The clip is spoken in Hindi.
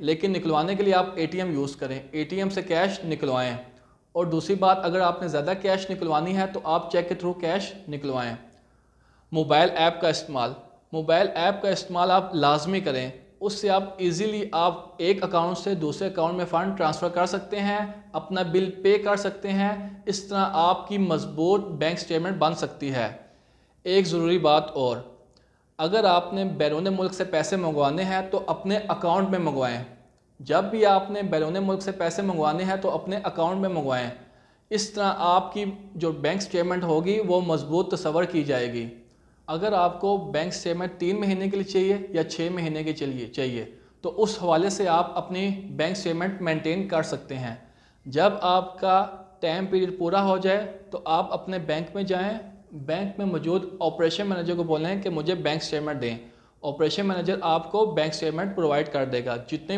लेकिन निकलवाने के लिए आप एटीएम यूज़ करें, एटीएम से कैश निकलवाएं। और दूसरी बात, अगर आपने ज़्यादा कैश निकलवानी है तो आप चेक के थ्रू कैश निकलवाएं। मोबाइल ऐप का इस्तेमाल, मोबाइल ऐप का इस्तेमाल आप लाजमी करें। उससे आप इजीली आप एक अकाउंट से दूसरे अकाउंट में फ़ंड ट्रांसफ़र कर सकते हैं, अपना बिल पे कर सकते हैं। इस तरह आपकी मजबूत बैंक स्टेटमेंट बन सकती है। एक ज़रूरी बात और, अगर आपने बैरून मुल्क से पैसे मंगवाने हैं तो अपने अकाउंट में मंगवाएं। जब भी आपने बैरून मुल्क से पैसे मंगवाने हैं तो अपने अकाउंट में मंगवाएं। इस तरह आपकी जो बैंक स्टेटमेंट होगी वो मजबूत तस्वर की जाएगी। अगर आपको बैंक स्टेटमेंट 3 महीने के लिए चाहिए या 6 महीने के चाहिए तो उस हवाले से आप अपनी बैंक स्टेटमेंट मेंटेन कर सकते हैं। जब आपका टाइम पीरियड पूरा हो जाए तो आप अपने बैंक में जाएं, बैंक में मौजूद ऑपरेशन मैनेजर को बोलें कि मुझे बैंक स्टेटमेंट दें। ऑपरेशन मैनेजर आपको बैंक स्टेटमेंट प्रोवाइड कर देगा। जितने